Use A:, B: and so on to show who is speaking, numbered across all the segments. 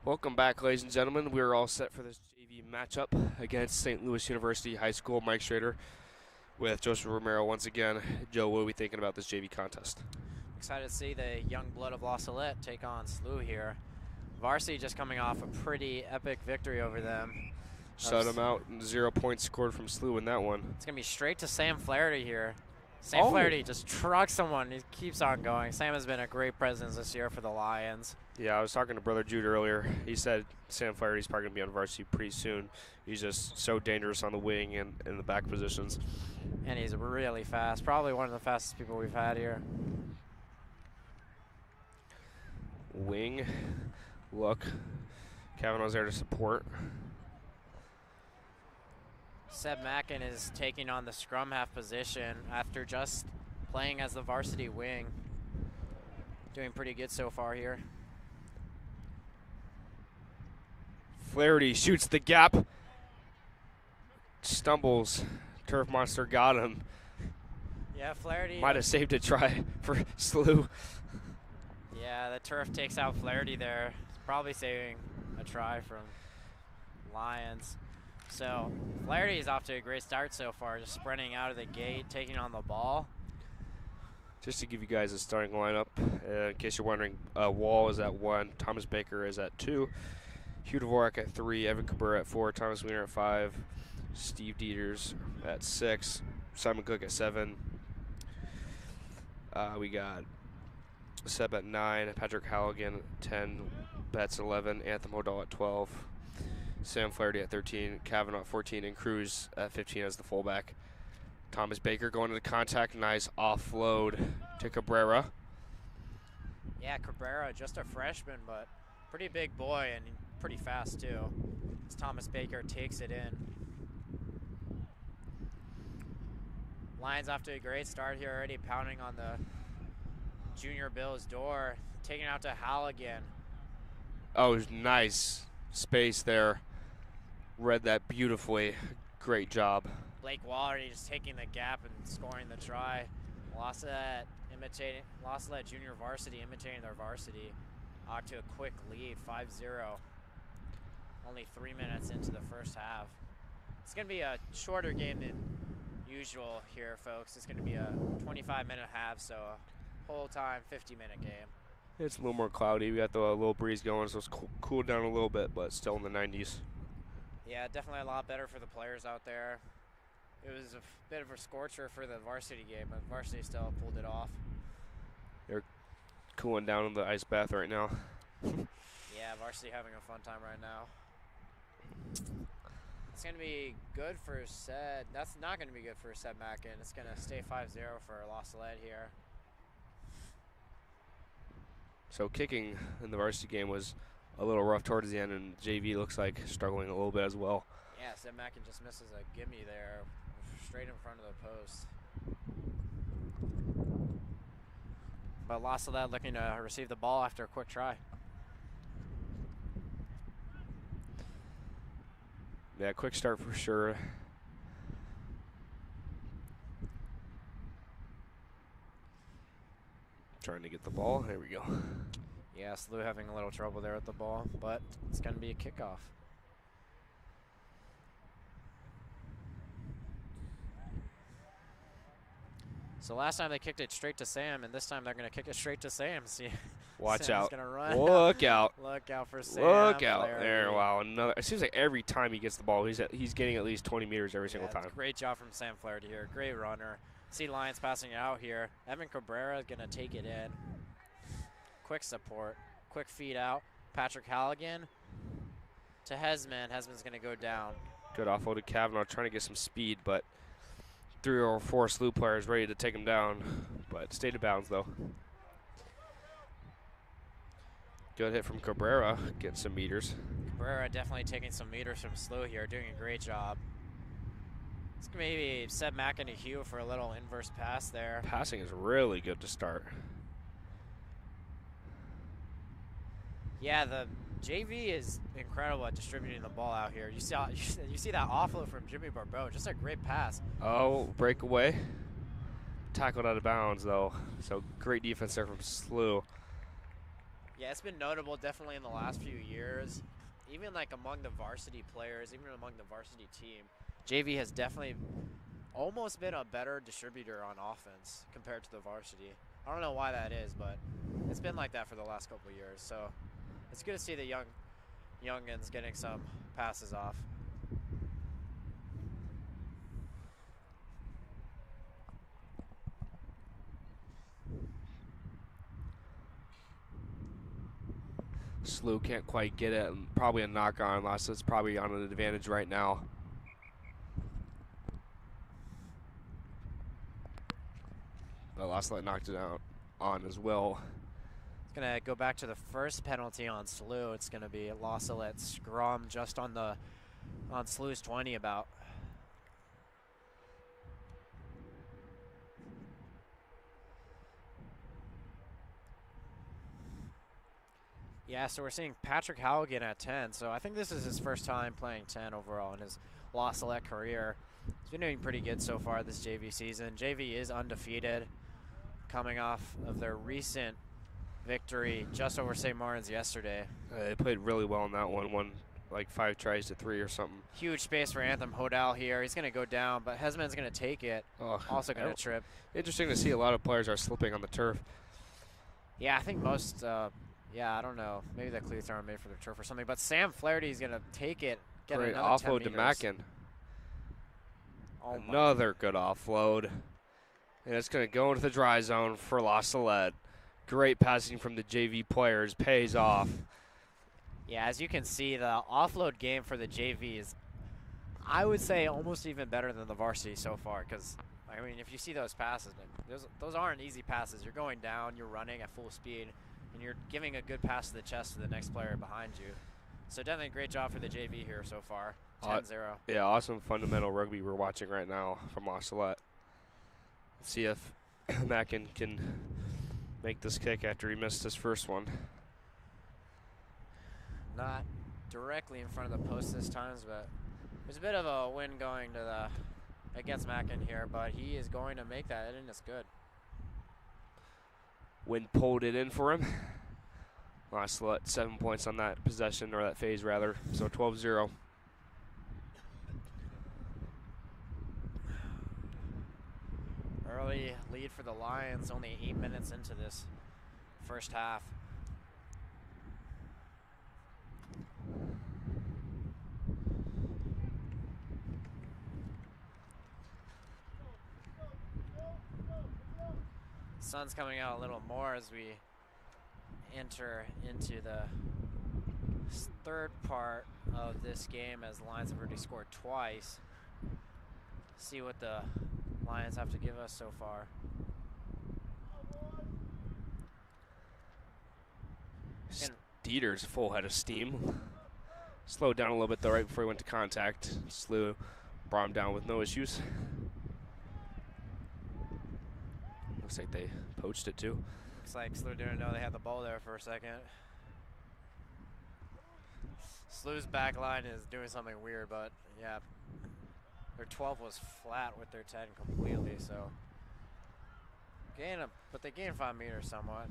A: Welcome back, ladies and gentlemen. We're all set for this JV matchup against St. Louis University High School. Mike Schrader with Joseph Romero once again. Joe, what are we thinking about this JV contest?
B: Excited to see the young blood of Salette take on SLUH here. Varsity just coming off a pretty epic victory over them.
A: Shut them out. 0 points scored from SLUH in that one.
B: It's going to be straight to Sam Flaherty here. Sam Flaherty just trucks someone. He keeps on going. Sam has been a great presence this year for the Lions.
A: Yeah, I was talking to Brother Jude earlier. He said Sam Flaherty's probably going to be on varsity pretty soon. He's just so dangerous on the wing and in the back positions.
B: And he's really fast. Probably one of the fastest people we've had here.
A: Wing. Look. Kavanaugh's there to support.
B: Seb Mackin is taking on the scrum half position after just playing as the varsity wing. Doing pretty good so far here.
A: Flaherty shoots the gap. Stumbles. Turf Monster got him.
B: Yeah, Flaherty
A: might have saved a try for SLUH.
B: Yeah, the turf takes out Flaherty there. Probably saving a try from Lions. So Flaherty is off to a great start so far, just sprinting out of the gate, taking on the ball.
A: Just to give you guys a starting lineup, in case you're wondering, Wall is at 1, Thomas Baker is at 2, Hugh Dvorak at 3, Evan Cabrera at 4, Thomas Wiener at 5, Steve Dieters at 6, Simon Cook at 7. We got Seb at 9, Patrick Halligan 10, Betts 11, Anthem Hodal at 12, Sam Flaherty at 13, Kavanaugh at 14, and Cruz at 15 as the fullback. Thomas Baker going to the contact, nice offload to Cabrera.
B: Yeah, Cabrera, just a freshman, but pretty big boy and pretty fast too. As Thomas Baker takes it in. Lions off to a great start here already, pounding on the Junior Bill's door, taking it out to Halligan.
A: Oh, nice space there. Read that beautifully. Great job.
B: Blake Waller just taking the gap and scoring the try. Salette Junior Varsity imitating their varsity. Out to a quick lead, 5-0. Only 3 minutes into the first half. It's going to be a shorter game than usual here, folks. It's going to be a 25-minute half, so a whole time 50-minute game.
A: It's a little more cloudy. We got the little breeze going, so it's cooled down a little bit, but still in the 90s.
B: Yeah, definitely a lot better for the players out there. It was a bit of a scorcher for the varsity game, but varsity still pulled it off.
A: They're cooling down in the ice bath right now.
B: Yeah, varsity having a fun time right now. It's going to be good for Seb. That's not going to be good for Seb Mackin. It's going to stay 5-0 for Salette here.
A: So kicking in the varsity game was a little rough towards the end, and JV looks like struggling a little bit as well.
B: Yeah, Seb Mackin just misses a gimme there, straight in front of the post. But Salette looking to receive the ball after a quick try.
A: Yeah, quick start for sure. Trying to get the ball. There we go.
B: Yeah, SLUH having a little trouble there with the ball, but it's going to be a kickoff. So last time they kicked it straight to Sam, and this time they're going to kick it straight to Sam. See,
A: watch
B: Sam's
A: out.
B: Gonna run.
A: Look out.
B: Look out for Sam.
A: Look out.
B: Flaherty.
A: There, wow. Another. It seems like every time he gets the ball, he's getting at least 20 meters every single time.
B: Great job from Sam Flaherty here. Great runner. See Lions passing it out here. Evan Cabrera is going to take it in. Quick support. Quick feed out. Patrick Halligan to Hesman. Hesman's going to go down.
A: Good offload to Kavanaugh, trying to get some speed, but 3 or 4 SLUH players ready to take him down, but stayed in bounds though. Good hit from Cabrera, getting some meters.
B: Cabrera definitely taking some meters from SLUH here, doing a great job. It's maybe Seb Mackin to Hugh for a little inverse pass there.
A: Passing is really good to start.
B: Yeah, the JV is incredible at distributing the ball out here. You see that offload from Jimmy Barbeau, just a great pass.
A: Oh, breakaway. Tackled out of bounds though, so great defense there from SLUH.
B: Yeah, it's been notable definitely in the last few years. Even like among the varsity players, even among the varsity team, JV has definitely almost been a better distributor on offense compared to the varsity. I don't know why that is, but it's been like that for the last couple of years. So it's good to see the youngins getting some passes off.
A: SLUH can't quite get it, and probably a knock-on unless it's probably on an advantage right now. But Salette knocked it out on as well.
B: It's going to go back to the first penalty on SLUH. It's going to be Salette scrum just on SLUH's 20 about. Yeah, so we're seeing Patrick Halligan at 10. So I think this is his first time playing 10 overall in his Salette career. He's been doing pretty good so far this JV season. JV is undefeated, coming off of their recent victory just over St. Martin's yesterday.
A: They played really well in that one. Won like 5 tries to 3 or something.
B: Huge space for Anthem Hodal here. He's going to go down, but Hesman's going to take it.
A: Oh,
B: also going to trip.
A: Interesting to see a lot of players are slipping on the turf.
B: Yeah, I think most, yeah, I don't know. Maybe the cleats aren't made for the turf or something. But Sam Flaherty's going to take it. Get
A: Great
B: another
A: offload
B: 10
A: to
B: meters.
A: Mackin.
B: Oh
A: Another good offload. And it's going to go into the dry zone for Salette. Great passing from the JV players. Pays off.
B: Yeah, as you can see, the offload game for the JV is, I would say, almost even better than the varsity so far. Because, I mean, if you see those passes, those aren't easy passes. You're going down, you're running at full speed, and you're giving a good pass to the chest to the next player behind you. So definitely a great job for the JV here so far. 10-0.
A: Yeah, awesome fundamental rugby we're watching right now from Salette. See if Mackin can make this kick after he missed his first one.
B: Not directly in front of the post this time, but there's a bit of a wind going to the against Mackin here, but he is going to make that, and it's good.
A: Wind pulled it in for him. Salette 7 points on that possession, or that phase rather, so 12-0.
B: Early lead for the Lions, only 8 minutes into this first half. Sun's coming out a little more as we enter into the third part of this game, as the Lions have already scored twice. See what the Lions have to give us so far.
A: Dieter's full head of steam. Slowed down a little bit though right before he went to contact. SLUH brought him down with no issues. Looks like they poached it too.
B: Looks like SLUH didn't know they had the ball there for a second. SLUH's back line is doing something weird, but yeah, their 12 was flat with their 10 completely, so but they gained 5 meters somewhat.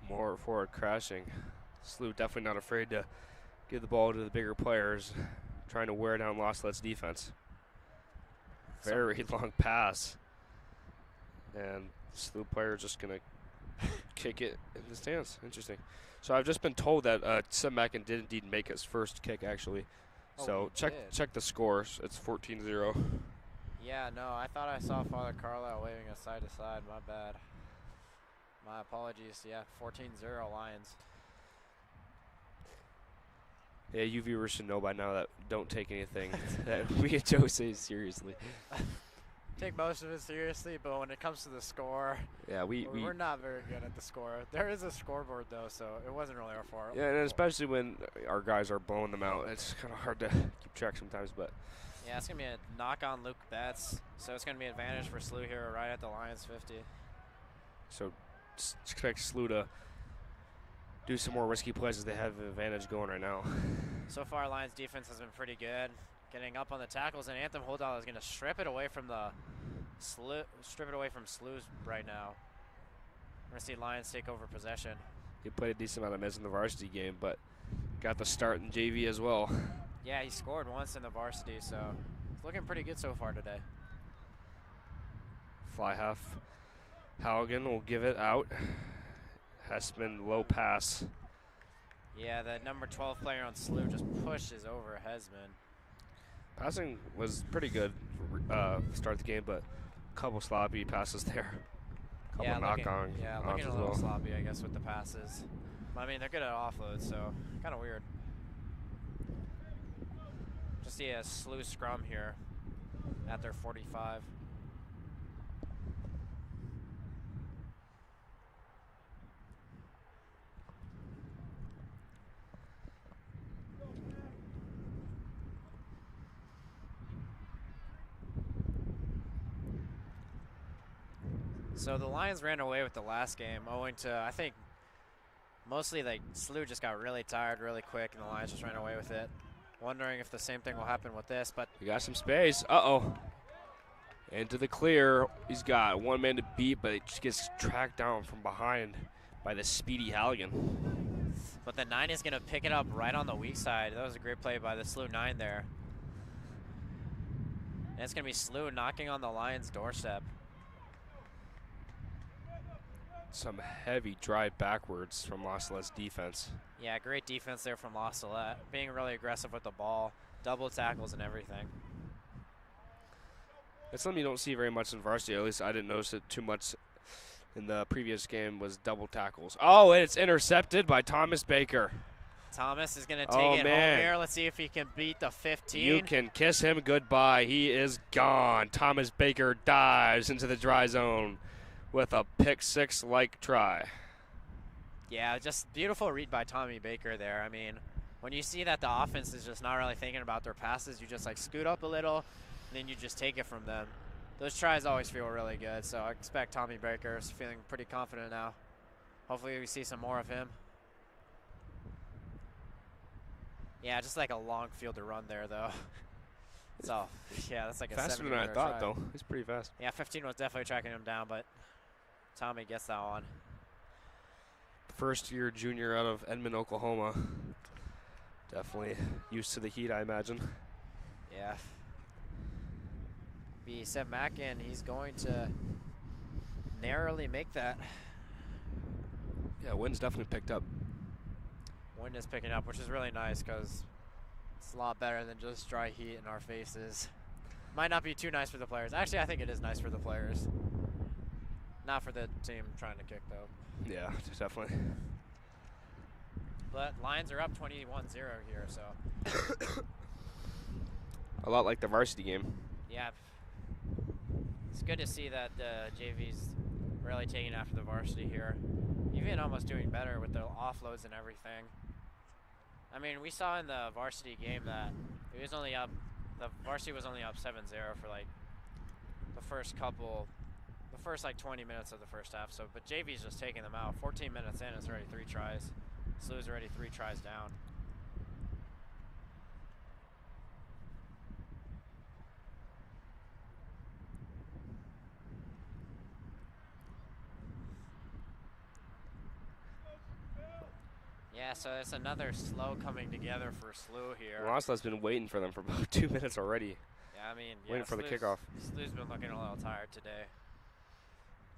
A: More forward crashing. SLUH definitely not afraid to give the ball to the bigger players, trying to wear down Salette's defense. Very long pass. And the SLUH player just going to kick it in the stands. Interesting. So I've just been told that Seb Mackin did indeed make his first kick, actually. So check the scores. It's 14-0.
B: Yeah, no, I thought I saw Father Carlisle waving us side to side. My bad. My apologies. Yeah, 14-0 Lions.
A: Yeah, you viewers should know by now that don't take anything that we at Joe say seriously.
B: Take most of it seriously, but when it comes to the score,
A: yeah,
B: we're not very good at the score. There is a scoreboard though, so it wasn't really our fault.
A: Yeah, and especially when our guys are blowing them out, it's kind of hard to keep track sometimes. But
B: yeah, it's gonna be a knock on Luke Betts, so it's gonna be an advantage for SLUH here, right at the Lions 50.
A: So expect SLUH to do some more risky plays as they have an advantage going right now.
B: So far, Lions defense has been pretty good. getting up on the tackles, and Anthem Holdall is going to strip it away from the SLUH right now. We're going to see Lions take over possession.
A: He played a decent amount of minutes in the varsity game, but got the start in JV as well.
B: Yeah, he scored once in the varsity, so it's looking pretty good so far today.
A: Fly half. Halligan will give it out. Hessman low pass.
B: Yeah, the number 12 player on SLUH just pushes over Hesman.
A: Passing was pretty good start of the game, but a couple sloppy passes there. Couple knock-on.
B: Yeah, looking a little sloppy, I guess, with the passes. I mean, they're good at offload, so kind of weird. Just see a SLUH scrum here at their 45. So the Lions ran away with the last game owing to, I think, mostly like SLUH just got really tired really quick and the Lions just ran away with it. Wondering if the same thing will happen with this, but
A: he got some space. Uh-oh. Into the clear. He's got one man to beat, but it just gets tracked down from behind by the speedy Halligan.
B: But the 9 is going to pick it up right on the weak side. That was a great play by the SLUH 9 there. And it's going to be SLUH knocking on the Lions' doorstep.
A: Some heavy drive backwards from La Salette's defense.
B: Yeah, great defense there from La Salette. Being really aggressive with the ball, double tackles and everything.
A: It's something you don't see very much in varsity. At least I didn't notice it too much in the previous game, was double tackles. Oh, and it's intercepted by Thomas Baker.
B: Thomas is going to take it home here. Let's see if he can beat the 15.
A: You can kiss him goodbye. He is gone. Thomas Baker dives into the dry zone with a pick six-like try.
B: Yeah, just beautiful read by Tommy Baker there. I mean, when you see that the offense is just not really thinking about their passes, you just like scoot up a little, and then you just take it from them. Those tries always feel really good, so I expect Tommy Baker is feeling pretty confident now. Hopefully we see some more of him. Yeah, just like a long field to run there, though. So, yeah, that's like a
A: faster than I thought, though. He's pretty fast.
B: Yeah, 15 was definitely tracking him down, but Tommy gets that one.
A: First-year junior out of Edmond, Oklahoma. Definitely used to the heat, I imagine.
B: Yeah. Be Seb Mackin, he's going to narrowly make that.
A: Yeah, wind's definitely picked up.
B: Wind is picking up, which is really nice because it's a lot better than just dry heat in our faces. Might not be too nice for the players. Actually, I think it is nice for the players. Not for the team trying to kick, though.
A: Yeah, definitely.
B: But Lions are up 21-0 here, so.
A: A lot like the varsity game.
B: Yeah. It's good to see that the JV's really taking after the varsity here. Even almost doing better with the offloads and everything. I mean, we saw in the varsity game that it was only up, the varsity was only up 7-0 for like the first like 20 minutes of the first half. So, but JV's just taking them out. 14 minutes in, it's already 3 tries. SLUH's already 3 tries down. Yeah, so it's another slow coming together for SLUH here.
A: Rosla's been waiting for them for about 2 minutes already.
B: Yeah, I mean,
A: waiting for the kickoff.
B: SLUH's been looking a little tired today.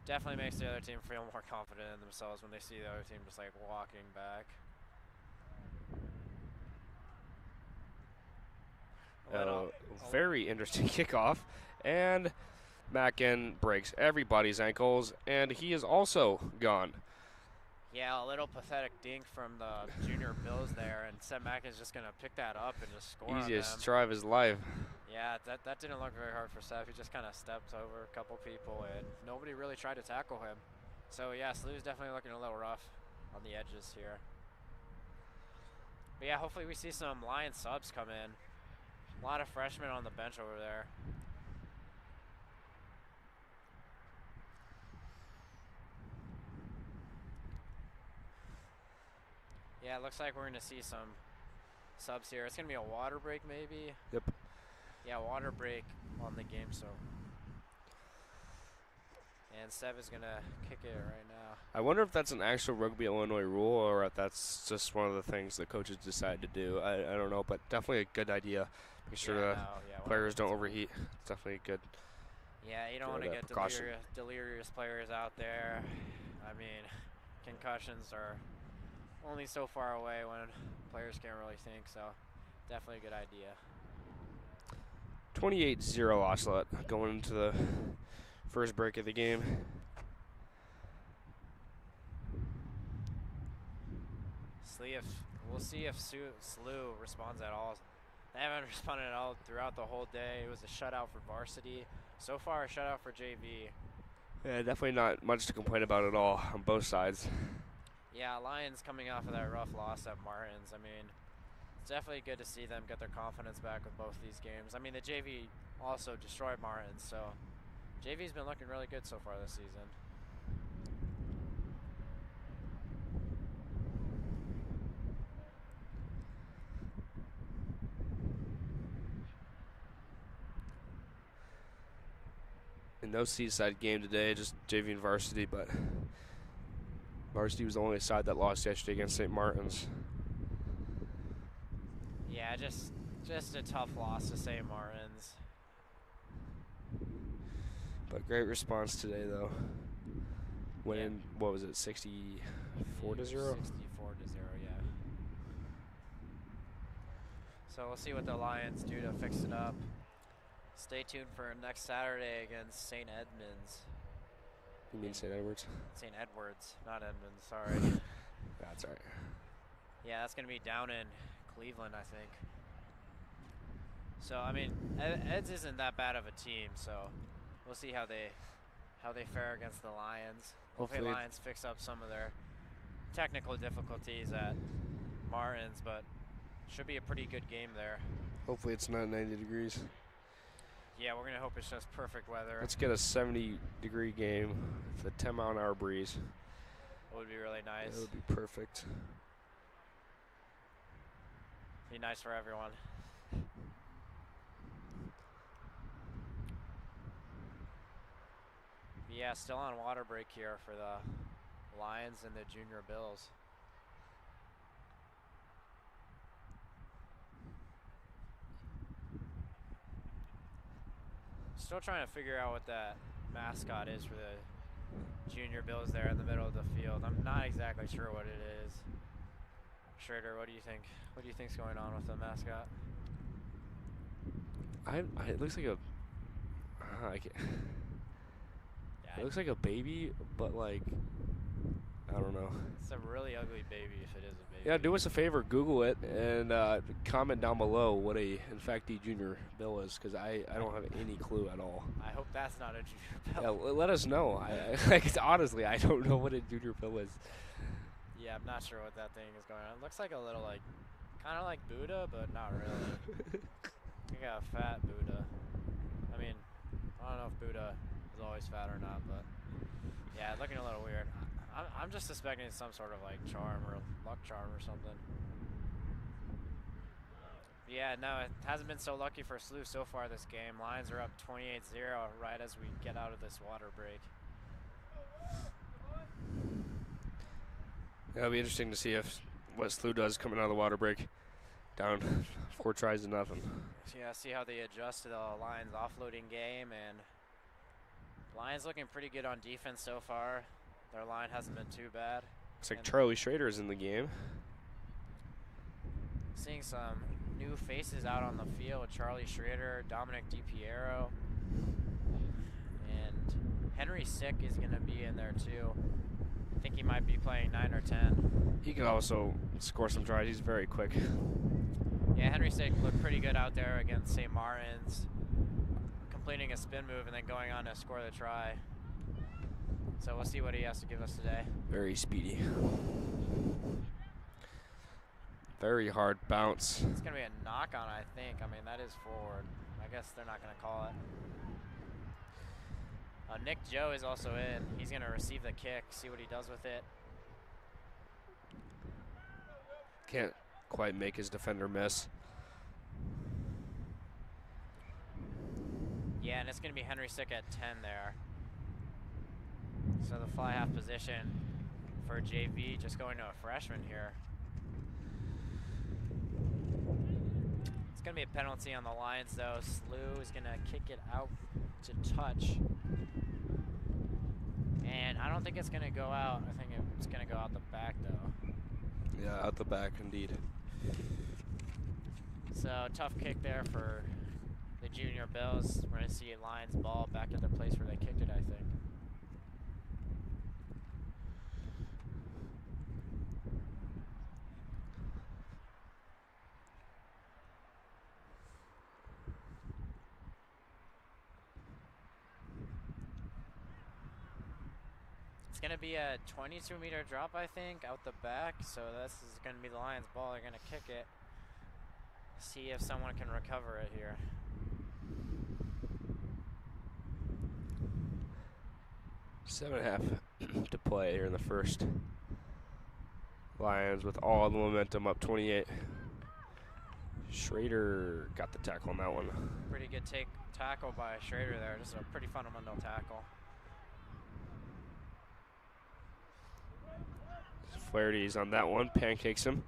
B: Definitely makes the other team feel more confident in themselves when they see the other team just like walking back.
A: Very interesting kickoff, and Mackin breaks everybody's ankles, and he is also gone.
B: Yeah, a little pathetic dink from the junior Bills there, and Seb Mackin is just going to pick that up and just score on them.
A: Easiest try of his life.
B: Yeah, that didn't look very hard for Seb. He just kind of stepped over a couple people, and nobody really tried to tackle him. So, yeah, SLUH's definitely looking a little rough on the edges here. But, yeah, hopefully we see some Lions subs come in. A lot of freshmen on the bench over there. Yeah, it looks like we're going to see some subs here. It's going to be a water break maybe.
A: Yep.
B: Yeah, water break on the game, so. And Seb is going to kick it right now.
A: I wonder if that's an actual Rugby Illinois rule or if that's just one of the things the coaches decide to do. I don't know, but definitely a good idea. Make sure the players don't overheat. It's definitely good.
B: Yeah, you don't want to get delirious players out there. I mean, concussions are only so far away when players can't really think, so definitely a good idea.
A: 28-0 Salette going into the first break of the game.
B: We'll see if SLUH responds at all. They haven't responded at all throughout the whole day. It was a shutout for varsity. So far, a shutout for JV.
A: Yeah, definitely not much to complain about at all on both sides.
B: Yeah, Lions coming off of that rough loss at Martins. I mean, it's definitely good to see them get their confidence back with both these games. I mean, the JV also destroyed Martins, so JV's been looking really good so far this season.
A: No seaside game today, just JV and varsity, but varsity was the only side that lost yesterday against St. Martin's.
B: Yeah, just a tough loss to St. Martin's.
A: But great response today, though. Winning, what was it, 64 to 0?
B: 64 to 0, yeah. So we'll see what the Lions do to fix it up. Stay tuned for next Saturday against St. Edmunds.
A: You mean St. Edwards?
B: St. Edwards, not Edmunds, sorry.
A: That's all right.
B: Yeah, that's going to be down in Cleveland, I think. So, I mean, Eds isn't that bad of a team, so we'll see how they fare against the Lions. Hopefully Lions fix up some of their technical difficulties at Martins, but should be a pretty good game there.
A: Hopefully it's not 90 degrees.
B: Yeah, we're going to hope it's just perfect weather.
A: Let's get a 70-degree game with a 10-mile-an-hour breeze.
B: It would be really nice.
A: It would be perfect.
B: Be nice for everyone. Yeah, still on water break here for the Lions and the Junior Bills. Still trying to figure out what that mascot is for the Junior Bills there in the middle of the field. I'm not exactly sure what it is. Schrader, what do you think? What do you think's going on with the mascot?
A: It looks like a. It looks like a baby, but like, I don't know.
B: It's a really ugly baby if it is a baby.
A: Yeah, do us a favor, Google it, and comment down below what a infectee junior bill is, because I don't have any clue at all.
B: I hope that's not a junior bill.
A: Yeah, let us know. Honestly, I don't know what a junior bill is.
B: Yeah, I'm not sure what that thing is going on. It looks like a little, like, kind of like Buddha, but not really. You got a fat Buddha. I mean, I don't know if Buddha is always fat or not, but yeah, looking a little weird. I'm just suspecting it's some sort of like charm or luck charm or something. Yeah, no, it hasn't been so lucky for SLUH so far this game. Lions are up 28-0 right as we get out of this water break.
A: Yeah, it'll be interesting to see what SLUH does coming out of the water break. Down 4 tries to nothing.
B: Yeah, see how they adjust to the Lions offloading game, and Lions looking pretty good on defense so far. Their line hasn't been too bad.
A: Looks like Charlie Schrader is in the game.
B: Seeing some new faces out on the field. Charlie Schrader, Dominic DiPiero, and Henry Sick is going to be in there too. I think he might be playing 9 or 10.
A: He can also score some tries. He's very quick.
B: Yeah, Henry Sick looked pretty good out there against St. Martin's, completing a spin move and then going on to score the try. So we'll see what he has to give us today.
A: Very speedy. Very hard bounce.
B: It's going to be a knock-on, I think. I mean, that is forward. I guess they're not going to call it. Nick Joe is also in. He's going to receive the kick, see what he does with it.
A: Can't quite make his defender miss.
B: Yeah, and it's going to be Henry Sick at 10 there. So the fly half position for JV just going to a freshman here. It's going to be a penalty on the Lions, though. SLUH is going to kick it out to touch. And I don't think it's going to go out. I think it's going to go out the back, though.
A: Yeah, out the back, indeed.
B: So tough kick there for the Junior Bills. We're going to see Lions ball back at the place where they kicked it, I think. It's going to be a 22-meter drop, I think, out the back. So this is going to be the Lions' ball. They're going to kick it. See if someone can recover it here.
A: Seven and a half to play here in the first. Lions with all the momentum up 28. Schrader got the tackle on that one.
B: Pretty good tackle by Schrader there. Just a pretty fundamental tackle.
A: Flaherty's on that one, pancakes him.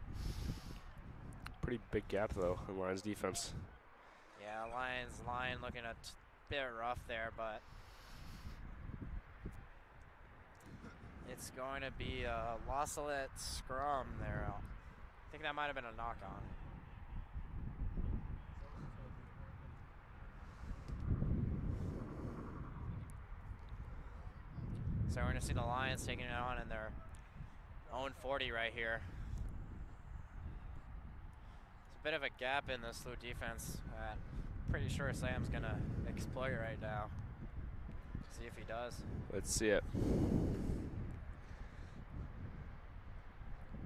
A: Pretty big gap though in Lions defense.
B: Yeah, Lions line looking a bit rough there, but it's going to be a Salette scrum there. I think that might have been a knock-on. So we're going to see the Lions taking it on in their own 40 right here. It's a bit of a gap in the SLUH defense. Pretty sure Sam's going to exploit right now. See if he does.
A: Let's see it.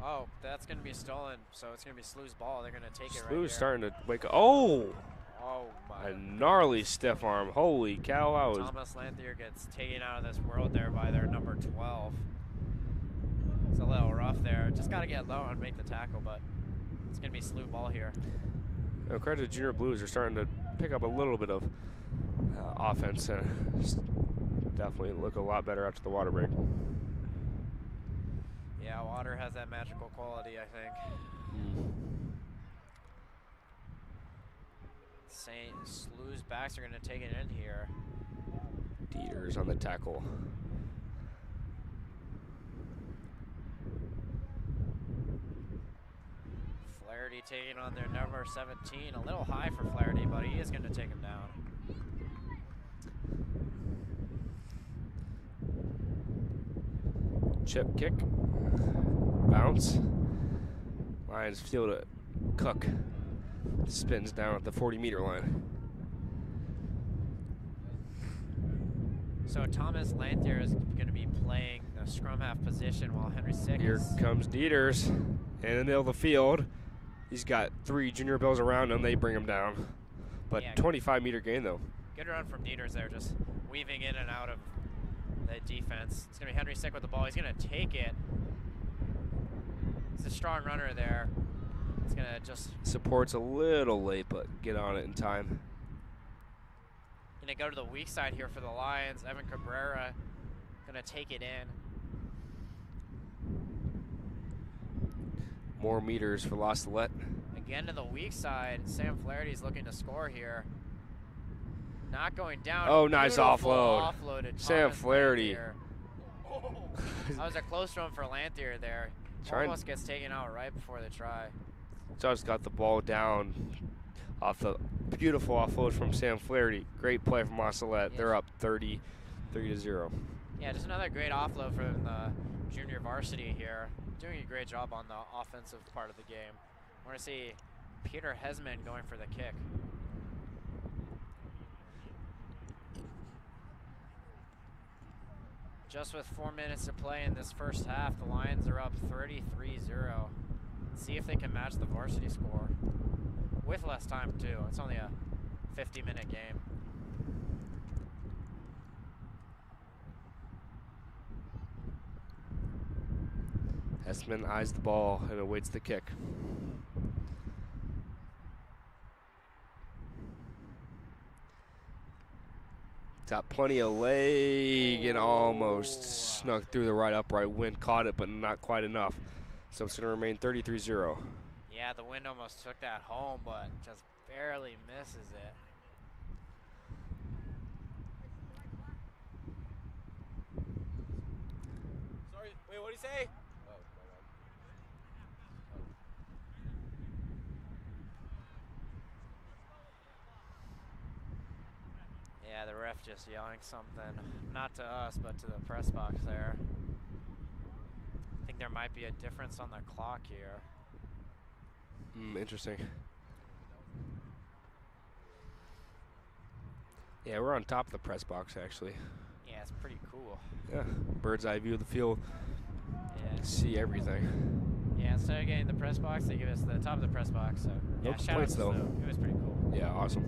B: Oh, that's going to be stolen, so it's going to be SLUH's ball. They're going to take it right here.
A: SLUH's starting to wake up. Oh!
B: Oh, my.
A: A gnarly stiff arm. Holy cow, I was.
B: Thomas Lanthier gets taken out of this world there by their number 12. It's a little rough there. Just got to get low and make the tackle, but it's going to be SLUH ball here.
A: Credit to Junior Blues. They're starting to pick up a little bit of offense and definitely look a lot better after the water break.
B: Yeah, water has that magical quality, I think. SLUH's backs are going to take it in here.
A: Dieters on the tackle.
B: Flaherty taking on their number 17. A little high for Flaherty, but he is going to take him down.
A: Chip kick. Bounce. Lions field it. Cook. Spins down at the 40-meter line.
B: So Thomas Lanthier is going to be playing the scrum half position while Henry Sick
A: Here comes Dieters in the middle of the field. He's got 3 Junior Bills around him. They bring him down. But
B: yeah,
A: 25-meter gain, though.
B: Good run from Dieters there, just weaving in and out of the defense. It's going to be Henry Sick with the ball. He's going to take it. He's a strong runner there. It's going to just...
A: Support's a little late, but get on it in time.
B: Going to go to the weak side here for the Lions. Evan Cabrera going to take it in.
A: More meters for Salette.
B: Again to the weak side. Sam Flaherty's looking to score here. Not going down.
A: Oh, nice offload.
B: Sam
A: Flaherty.
B: That was a close run for Lanthier there. Almost gets taken out right before the try.
A: Just got the ball down off the beautiful offload from Sam Flaherty. Great play from Salette.
B: Yeah.
A: They're up 30-0.
B: Yeah, just another great offload from the junior varsity here. Doing a great job on the offensive part of the game. We're going to see Peter Hesman going for the kick. Just with 4 minutes to play in this first half, the Lions are up 33-0. See if they can match the varsity score with less time too. It's only a 50-minute game.
A: Hesman eyes the ball and awaits the kick. Got plenty of leg and almost snuck through the right upright. Wind caught it, but not quite enough. So it's going to remain 33-0.
B: Yeah, the wind almost took that home, but just barely misses it. Sorry, wait, what did he say? Yeah, the ref just yelling something, not to us, but to the press box there. I think there might be a difference on the clock here.
A: Interesting. Yeah, we're on top of the press box, actually.
B: Yeah, it's pretty cool.
A: Yeah, bird's eye view of the field.
B: Yeah.
A: See everything.
B: Yeah, instead of getting the press box, they give us the top of the press box. So
A: No
B: yeah,
A: complaints, though.
B: It was pretty cool.
A: Yeah, awesome.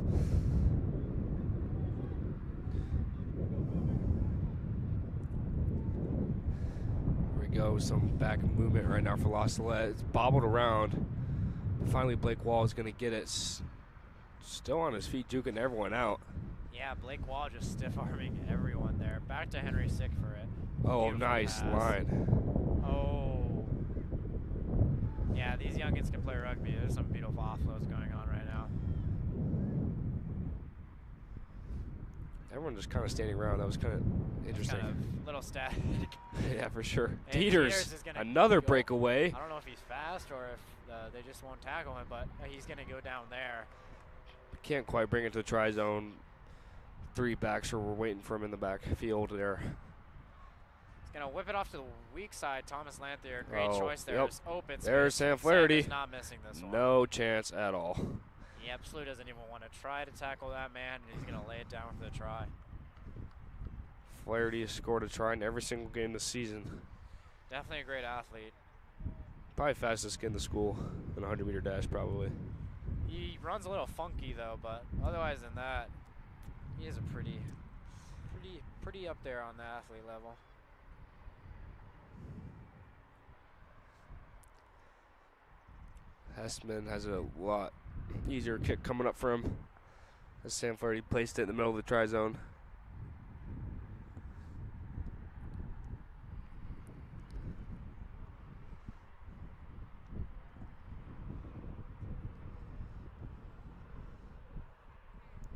A: Here we go, some back movement right now for La Salette. It's bobbled around. Finally, Blake Wall is going to get it. Still on his feet, duking everyone out.
B: Yeah, Blake Wall just stiff-arming everyone there. Back to Henry Sick for it.
A: Oh,
B: Beautiful
A: nice
B: pass.
A: line.
B: Oh. Yeah, these youngins can play rugby. There's some beautiful offloads going on right now.
A: Everyone just kind of standing around. That was kind of interesting.
B: Kind of little static.
A: Yeah, for sure.
B: And
A: Dieters,
B: is gonna
A: another
B: go.
A: breakaway.
B: I don't know if he's fast or if they just won't tackle him, but he's going to go down there.
A: Can't quite bring it to the try zone. 3 backs, so we're waiting for him in the back field there.
B: He's going to whip it off to the weak side. Thomas Lanthier, great choice there.
A: Yep.
B: Just open
A: There's
B: space.
A: Sam Flaherty.
B: Sam is not missing this one.
A: No chance at all.
B: Yep, SLUH doesn't even want to try to tackle that man, and he's going to lay it down for the try.
A: Flaherty has scored a try in every single game this season.
B: Definitely a great athlete.
A: Probably fastest kid in the school in a 100-meter dash, probably.
B: He runs a little funky though, but otherwise than that, he is a pretty up there on the athlete level.
A: Hessman has a lot easier kick coming up for him as Sam Flaherty placed it in the middle of the try zone.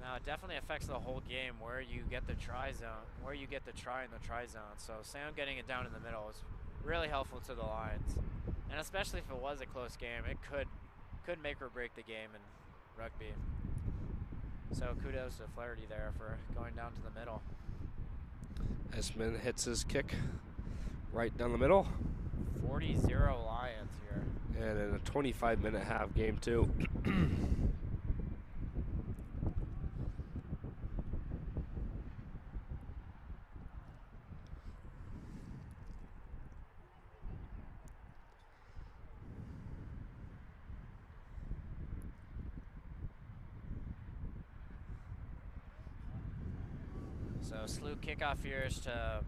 B: Now it definitely affects the whole game where you get the try zone, where you get the try in the try zone. So Sam getting it down in the middle is really helpful to the Lions, and especially if it was a close game, it could make or break the game in rugby. So kudos to Flaherty there for going down to the middle.
A: Hessman hits his kick right down the middle.
B: 40-0 Lions here.
A: And in a 25-minute half game too.
B: So SLUH kickoff here is to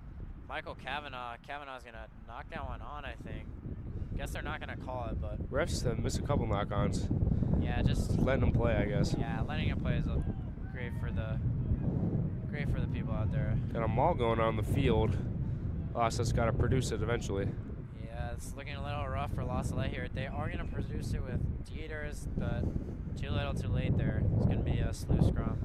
B: Michael Kavanaugh. Kavanaugh's going to knock that one on, I think. Guess they're not going to call it, but...
A: Refs have missed a couple knock-ons.
B: Yeah, just...
A: letting them play, I guess.
B: Yeah, letting him play is great for the people out there.
A: Got a maul going on the field. Lassette's got to produce it eventually.
B: Yeah, it's looking a little rough for La Salette here. They are going to produce it with Dieters, but too little too late there. It's going to be a SLUH scrum.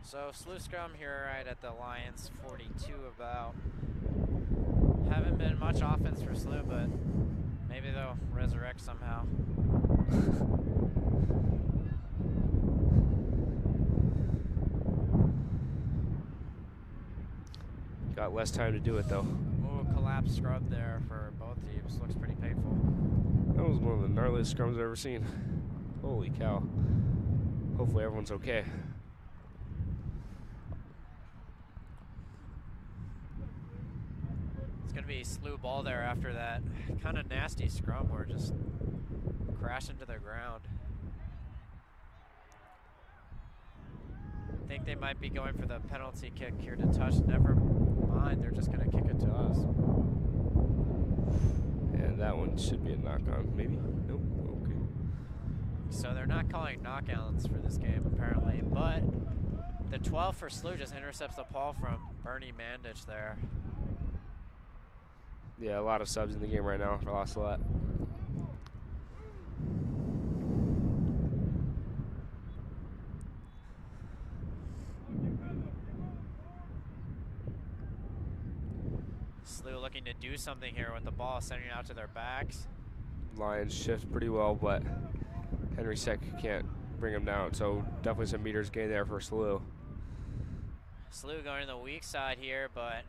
B: So SLUH scrum here right at the Lions 42 about. Haven't been much offense for SLUH, but maybe they'll resurrect somehow.
A: Got less time to do it though.
B: Ooh, collapse scrub there for both teams. Looks pretty painful.
A: That was one of the gnarliest scrums I've ever seen. Holy cow. Hopefully everyone's okay.
B: It's going to be SLUH ball there after that kind of nasty scrum where it just crashed into the ground. I think they might be going for the penalty kick here to touch. Never mind, they're just going to kick it to us.
A: And that one should be a knock-on, maybe? Nope. Okay.
B: So they're not calling knockouts for this game, apparently, but the 12 for SLUH just intercepts the ball from Bernie Mandich there.
A: Yeah, a lot of subs in the game right now for Salette.
B: SLUH looking to do something here with the ball, sending it out to their backs.
A: Lions shift pretty well, but Henry Seck can't bring him down, so definitely some meters gained there for SLUH.
B: SLUH going to the weak side here, but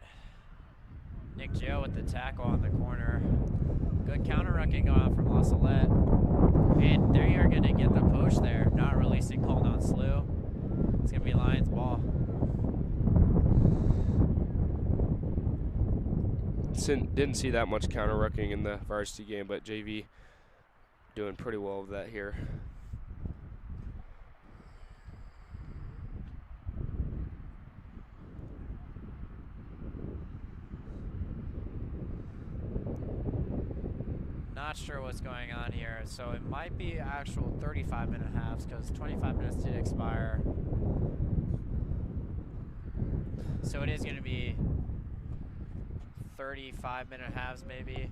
B: Nick Joe with the tackle on the corner. Good counter-rucking going on from Salette. And they are going to get the push there, not releasing hold on SLUH. It's going to be Lions ball.
A: Didn't see that much counter-rucking in the varsity game, but JV doing pretty well with that here.
B: Not sure what's going on here, so it might be actual 35-minute halves because 25 minutes did expire. So it is going to be 35-minute halves maybe.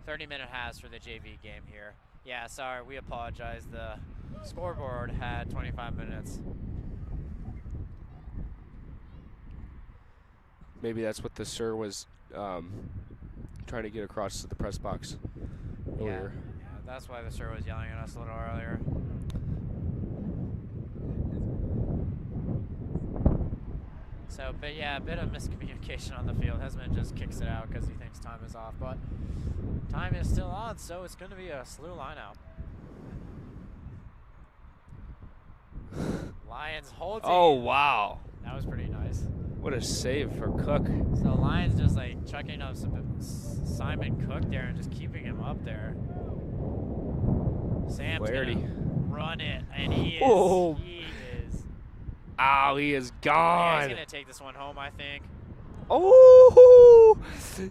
B: 30-minute halves for the JV game here. Yeah, sorry, we apologize. The scoreboard had 25 minutes.
A: Maybe that's what the sir was trying to get across to the press box earlier.
B: Yeah, that's why the sir was yelling at us a little earlier. So, but yeah, a bit of miscommunication on the field. Hesman just kicks it out because he thinks time is off, but time is still on, so it's going to be a SLUH lineout. Lions holds it.
A: Oh, wow.
B: That was pretty nice.
A: What a save for Cook.
B: So Lions just like chucking up Simon Cook there and just keeping him up there. Sam's
A: Flaherty.
B: gonna run it, and he is.
A: Oh.
B: He is.
A: Ow, he is
B: Yeah,
A: gone.
B: he's gonna take this one home, I think.
A: Oh,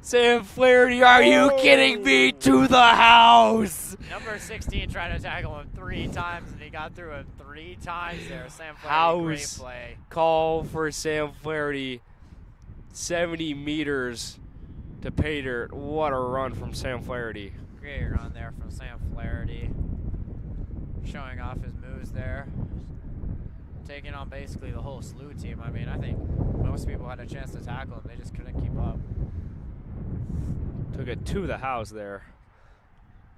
A: Sam Flaherty, are you kidding me? To the house.
B: Number 16 tried to tackle him 3 times, and he got through him 3 times there. Sam Flaherty, great
A: House
B: play.
A: call for Sam Flaherty. 70 meters to pay dirt. What a run from Sam Flaherty.
B: Great run there from Sam Flaherty. Showing off his moves there. Taking on basically the whole SLUH team. I mean, I think most people had a chance to tackle him. They just couldn't keep up.
A: Took it to the house there.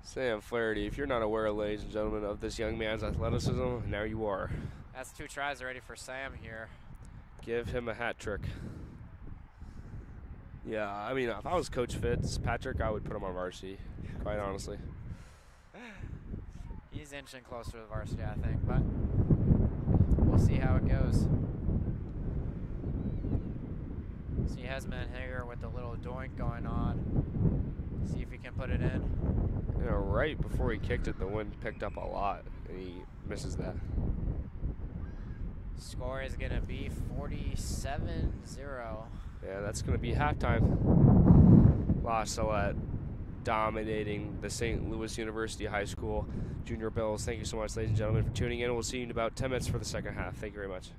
A: Sam Flaherty, if you're not aware, ladies and gentlemen, of this young man's athleticism, now you are.
B: That's 2 tries already for Sam here.
A: Give him a hat trick. Yeah, I mean, if I was Coach Fitzpatrick, I would put him on varsity, quite honestly.
B: He's inching closer to the varsity, I think, but we'll see how it goes. See Hesman here with the little doink going on. See if he can put it in.
A: You know, right before he kicked it, the wind picked up a lot, and he misses that.
B: Score is going to be 47-0.
A: Yeah, that's going to be halftime. Salette dominating the St. Louis University High School Junior Bills. Thank you so much, ladies and gentlemen, for tuning in. We'll see you in about 10 minutes for the second half. Thank you very much.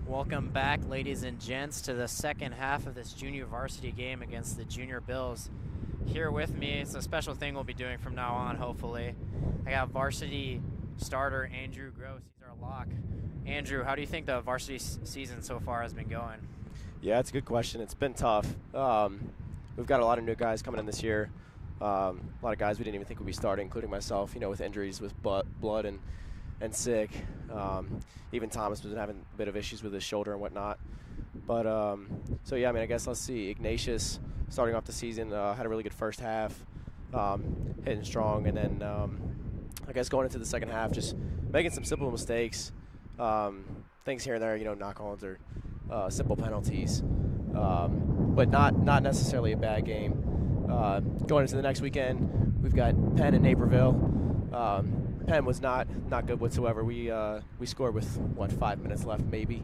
B: Welcome back, ladies and gents, to the second half of this junior varsity game against the Junior Bills. Here with me, it's a special thing we'll be doing from now on, hopefully. I got varsity starter Andrew Gross. He's our lock. Andrew, how do you think the varsity season so far has been going?
C: Yeah, it's a good question. It's been tough. We've got a lot of new guys coming in this year. A lot of guys we didn't even think would be starting, including myself, with injuries with blood and sick. Even Thomas was having a bit of issues with his shoulder and whatnot. But, so yeah, I guess let's see. Ignatius, starting off the season, had a really good first half, hitting strong. And then, I guess going into the second half, just making some simple mistakes. Things here and there, knock-ons or simple penalties. But not necessarily a bad game. Going into the next weekend, we've got Penn and Naperville. Penn was not good whatsoever. We scored with 5 minutes left, maybe.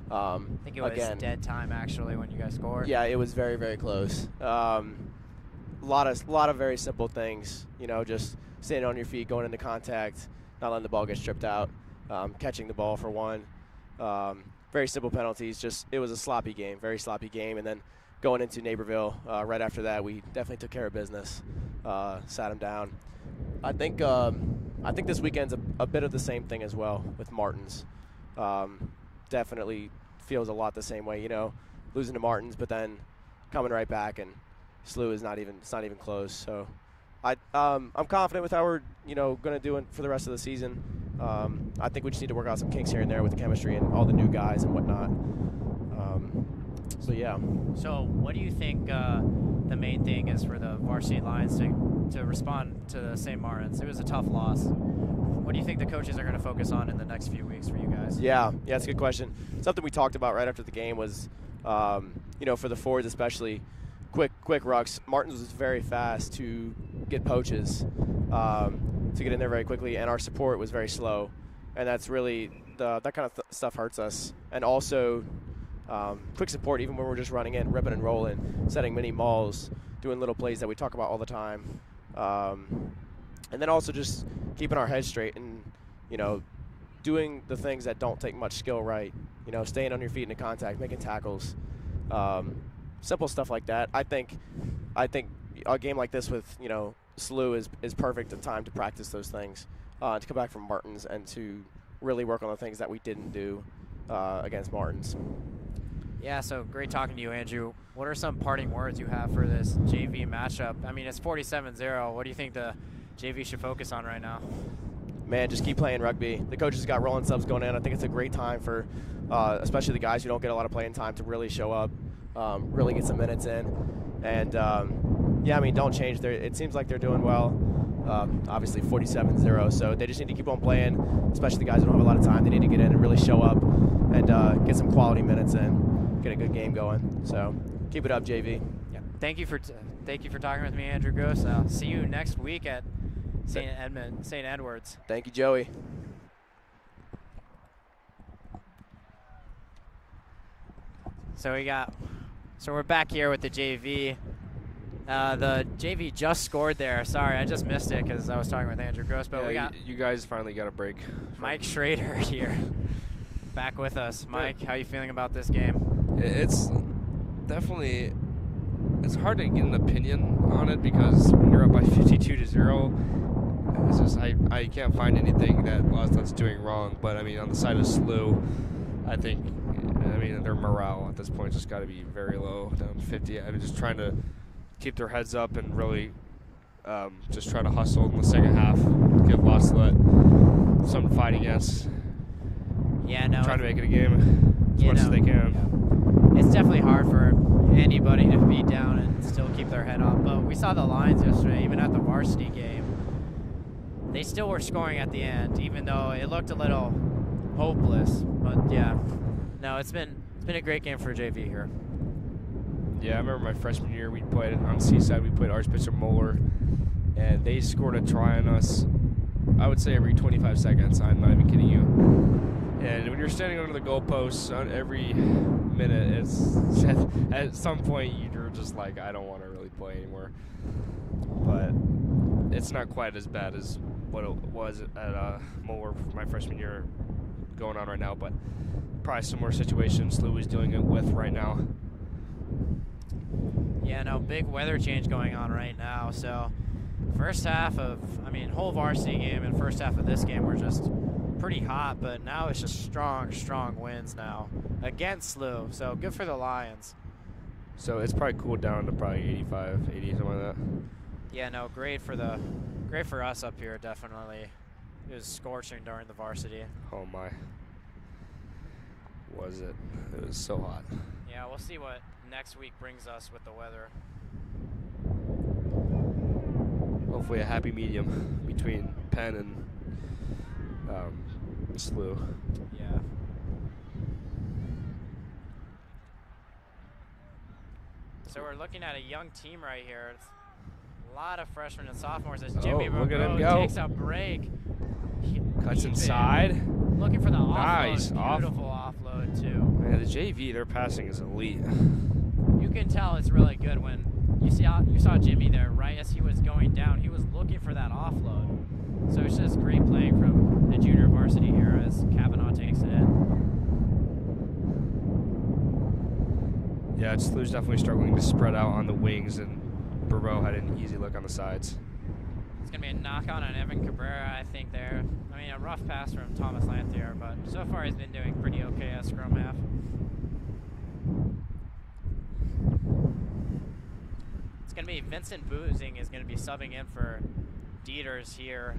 B: I think it was dead time actually when you guys scored.
C: Yeah, it was very, very close. A lot of very simple things. Just standing on your feet, going into contact, not letting the ball get stripped out, catching the ball for one. Very simple penalties. Just it was a sloppy game, very sloppy game, and then going into Naperville right after that, we definitely took care of business. Sat them down. I think this weekend's a bit of the same thing as well with Martins. Definitely feels a lot the same way, losing to Martins, but then coming right back, and SLUH is not even close. So I'm confident with how we're going to do it for the rest of the season. I think we just need to work out some kinks here and there with the chemistry and all the new guys and whatnot. So yeah.
B: So what do you think the main thing is for the varsity Lions to respond to the St. Martins? It was a tough loss. What do you think the coaches are going to focus on in the next few weeks for you guys?
C: Yeah, that's a good question. Something we talked about right after the game was, for the forwards especially, quick rucks. Martins was very fast to get poaches, to get in there very quickly, and our support was very slow, and that's really that kind of stuff hurts us. And also, quick support, even when we're just running in, ripping and rolling, setting mini mauls, doing little plays that we talk about all the time. And then also just keeping our heads straight and, doing the things that don't take much skill right. Staying on your feet in the contact, making tackles, simple stuff like that. I think a game like this with, SLUH is perfect time to practice those things, to come back from Martins and to really work on the things that we didn't do against Martins.
B: Yeah, so great talking to you, Andrew. What are some parting words you have for this JV matchup? It's 47-0. What do you think the JV should focus on right now?
C: Man, just keep playing rugby. The coaches got rolling subs going in. I think it's a great time for especially the guys who don't get a lot of playing time to really show up, really get some minutes in. And, don't change. It seems like they're doing well. Obviously 47-0, so they just need to keep on playing, especially the guys who don't have a lot of time. They need to get in and really show up and get some quality minutes in, get a good game going. So keep it up, JV.
B: Yeah. Thank you for talking with me, Andrew Gross. I'll see you next week at St. Edwards.
C: Thank you, Joey.
B: So we're back here with the JV. The JV just scored there. Sorry, I just missed it because I was talking with Andrew Gross. But
A: you guys finally got a break.
B: Mike Schrader here, back with us. Mike, how are you feeling about this game?
A: It's definitely hard to get an opinion on it because when you're up by 52-0, it's just I can't find anything that Loslet's doing wrong. But on the side of SLUH, I think their morale at this point just got to be very low, down 50. Just trying to keep their heads up and really just try to hustle in the second half, give Loslet something to fight against.
B: Yeah, no.
A: Trying to make it a game as much as they can.
B: Yeah. It's definitely hard for anybody to be down and still keep their head up. But we saw the Lions yesterday, even at the varsity game. They still were scoring at the end, even though it looked a little hopeless. But yeah, no, it's been a great game for JV here.
A: Yeah, I remember my freshman year, we played on Seaside, we played Archbishop Moeller, and they scored a try on us, I would say every 25 seconds. I'm not even kidding you. And when you're standing under the goalposts on every minute, it's at some point you're just like, I don't want to really play anymore. But it's not quite as bad as what it was at Moeller my freshman year. going on right now, but probably similar situation SLUH is dealing it with right now.
B: Yeah, no, big weather change going on right now. So first half of, whole varsity game and first half of this game were just pretty hot, but now it's just strong winds now against SLUH. So good for the Lions.
A: So it's probably cooled down to probably 85, 80, something like that.
B: Yeah, no, great for us up here, definitely. It was scorching during the varsity.
A: Oh my. Was it? It was so hot.
B: Yeah, we'll see what next week brings us with the weather.
A: Hopefully a happy medium between Penn and SLUH.
B: Yeah. So we're looking at a young team right here. It's a lot of freshmen and sophomores as Jimmy
A: look at him go.
B: takes a break.
A: Cuts inside.
B: Looking for the offload.
A: Nice.
B: Beautiful offload too.
A: Man, the JV, their passing is elite.
B: You can tell it's really good when you saw Jimmy there right as he was going down. He was looking for that offload. So it's just great playing from the junior varsity here as Kavanaugh takes it in.
A: Yeah, SLUH's definitely struggling to spread out on the wings, and Barbeau had an easy look on the sides.
B: It's going to be a knock-on on Evan Cabrera, I think, there. A rough pass from Thomas Lanthier, but so far he's been doing pretty okay at scrum half. It's going to be Vincent Boozing is going to be subbing in for Dieters here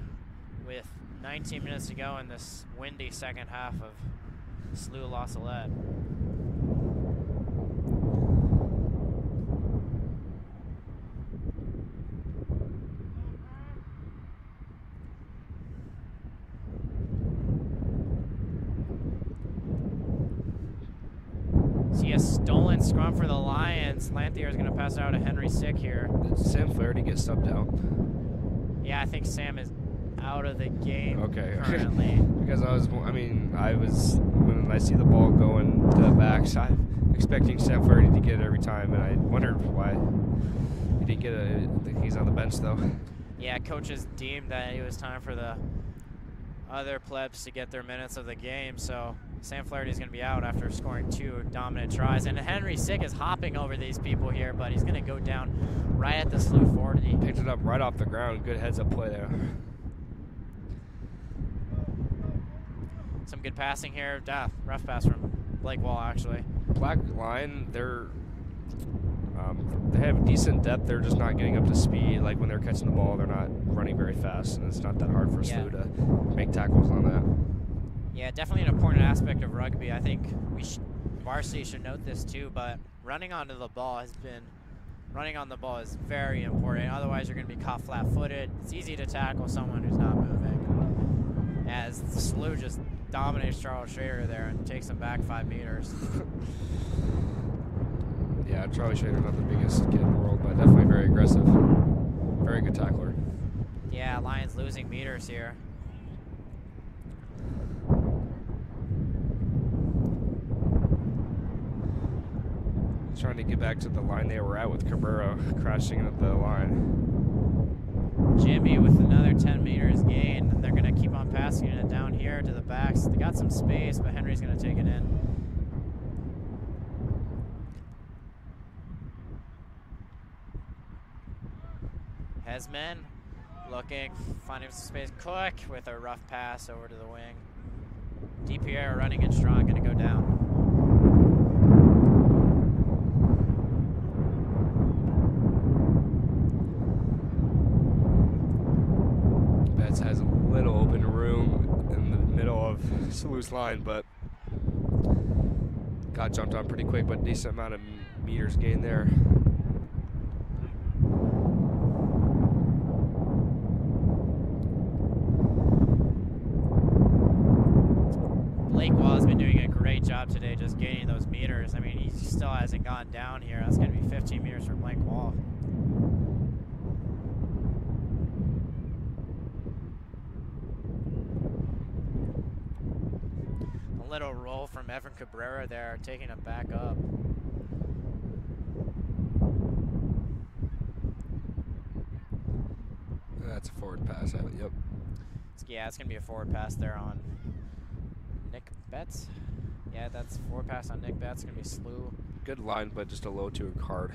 B: with 19 minutes to go in this windy second half of SLUH Salette. See a stolen scrum for the Lions. Lanthier is going to pass it out to Henry Sick here.
A: Did Sam Flaherty get subbed out?
B: Yeah, I think Sam is out of the game
A: currently.
B: currently.
A: Because when I see the ball going to the backs, I'm expecting Sam Flaherty to get it every time, and I wondered why he didn't get it. I think he's on the bench, though.
B: Yeah, coaches deemed that it was time for the other plebs to get their minutes of the game, so Sam Flaherty is going to be out after scoring 2 dominant tries. And Henry Sick is hopping over these people here, but he's going to go down right at the SLUH 40.
A: Picked it up right off the ground. Good heads-up play there.
B: Some good passing here. Rough pass from Blake Wall, actually.
A: Black line, they have decent depth. They're just not getting up to speed. Like when they're catching the ball, they're not running very fast, and it's not that hard for SLUH to make tackles on that.
B: Yeah, definitely an important aspect of rugby. I think varsity should note this too, but running on the ball is very important. Otherwise, you're going to be caught flat-footed. It's easy to tackle someone who's not moving. As SLUH just dominates Charles Schrader there and takes him back 5 meters.
A: Yeah, Charlie Schrader's not the biggest kid in the world, but definitely very aggressive. Very good tackler.
B: Yeah, Lions losing meters here.
A: Trying to get back to the line they were at with Cabrera crashing at the line.
B: Jimmy with another 10 meters gain. They're going to keep on passing it down here to the backs. They got some space, but Henry's going to take it in. Hesman finding some space. Cook with a rough pass over to the wing. DPR running it strong, going to go down.
A: Has a little open room in the middle of SLUH's line, but got jumped on pretty quick, but decent amount of meters gained there.
B: Blake Wall has been doing a great job today just gaining those meters. He still hasn't gone down here. That's going to be 15 meters for Blake Wall. Little roll from Evan Cabrera there, taking it back up.
A: That's a forward pass. Yep.
B: Yeah, it's going to be a forward pass there on Nick Betts. Yeah, that's forward pass on Nick Betts. Gonna be SLUH.
A: Good line, but just a low to a card.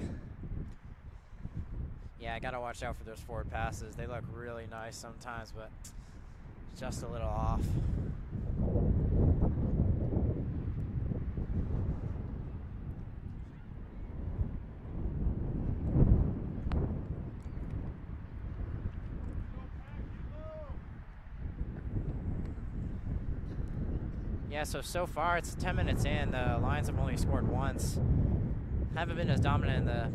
B: Yeah, I gotta watch out for those forward passes. They look really nice sometimes, but just a little off. Yeah, so far it's 10 minutes in. The Lions have only scored once. Haven't been as dominant in the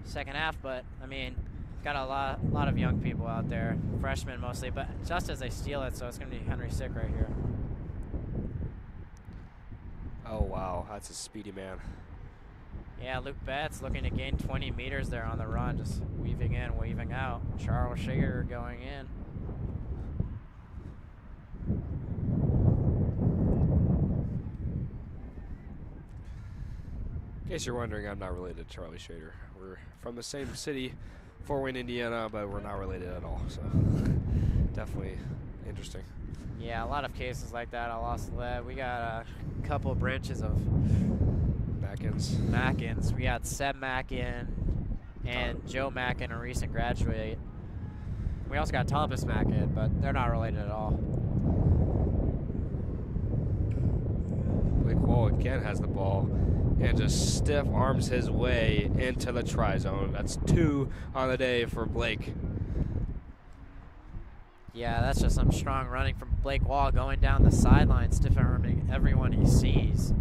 B: second half, but I mean, got a lot of young people out there, freshmen mostly, but just as they steal it, so it's going to be Henry Sick right here.
A: Oh, wow. That's a speedy man.
B: Yeah, Luke Betts looking to gain 20 meters there on the run, just weaving in, weaving out. Charles Shager going in.
A: In case you're wondering, I'm not related to Charlie Schrader. We're from the same city, Fort Wayne, Indiana, but we're not related at all. So definitely interesting.
B: Yeah, a lot of cases like that. I lost lead. We got a couple branches of Mackins. We got Seb Mackin and Joe Mackin, a recent graduate. We also got Thomas Mackin, but they're not related at all.
A: Blake Wall again has the ball and just stiff arms his way into the try zone. That's 2 on the day for Blake.
B: Yeah, that's just some strong running from Blake Wall going down the sideline, stiff arming everyone he sees.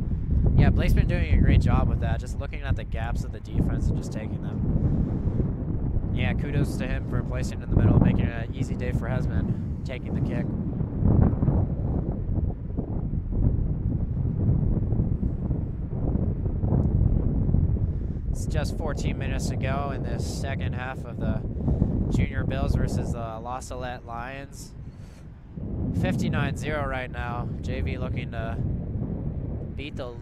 B: Yeah, Blake's been doing a great job with that, just looking at the gaps of the defense and just taking them. Yeah, kudos to him for placing it in the middle, making it an easy day for Hesman, taking the kick. It's just 14 minutes to go in this second half of the Junior Bills versus the La Salette Lions. 59-0 right now. JV looking to beat the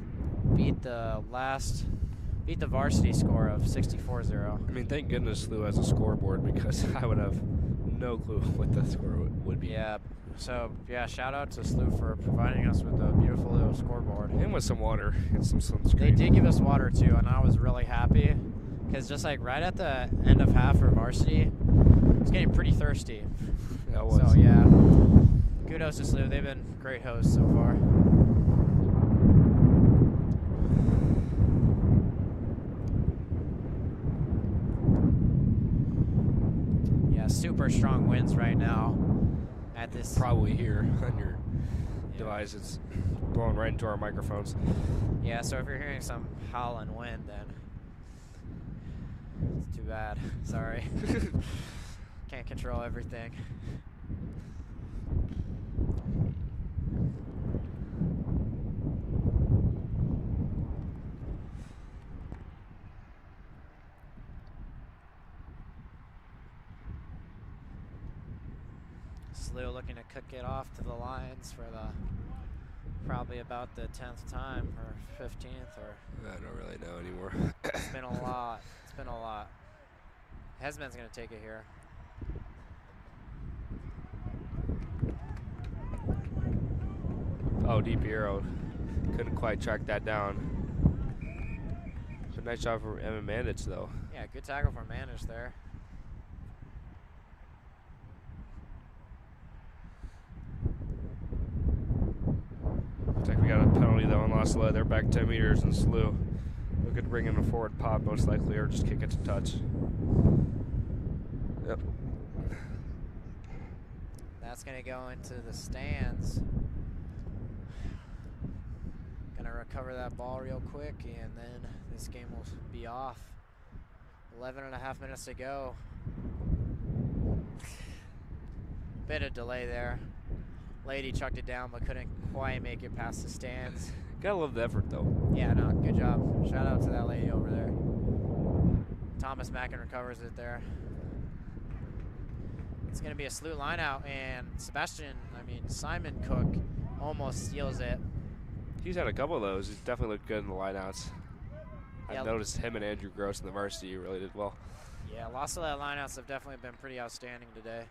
B: varsity score of 64-0.
A: I mean, thank goodness SLUH has a scoreboard, because I would have no clue what the score would be.
B: Yeah. So, yeah, shout out to SLUH for providing us with a beautiful little scoreboard.
A: And with some water and some sunscreen.
B: They did give us water, too, and I was really happy. Because just like right at the end of half for varsity, it's getting pretty thirsty.
A: That was.
B: So, yeah, kudos to SLUH. They've been great hosts so far. Yeah, super strong winds right now. At this
A: probably here on your device. It's blowing right into our microphones.
B: Yeah, so if you're hearing some howling wind, then it's too bad. Sorry. Can't control everything. SLUH looking to cook it off to the Lions for the probably about the 10th time or 15th or.
A: I don't really know anymore.
B: It's been a lot. It's been a lot. Hesman's gonna take it here.
A: Oh, deep arrow. Couldn't quite track that down. So nice job for Evan Mandich, though.
B: Yeah, good tackle for Mandich there.
A: Looks like we got a penalty, though, on La Salette. They're back 10 meters, and SLUH looking to bring in a forward pop, most likely, or just kick it to touch. Yep.
B: That's going to go into the stands. Going to recover that ball real quick, and then this game will be off. 11.5 minutes to go. Bit of delay there. Lady chucked it down, but couldn't quite make it past the stands.
A: Gotta love the effort, though.
B: Yeah, no, good job. Shout out to that lady over there. Thomas Mackin recovers it there. It's going to be a SLUH line out, and Simon Cook almost steals it.
A: He's had a couple of those. He's definitely looked good in the lineouts.
B: Yeah.
A: I've noticed him and Andrew Gross in the varsity really did well.
B: Yeah, La Salette lineouts have definitely been pretty outstanding today.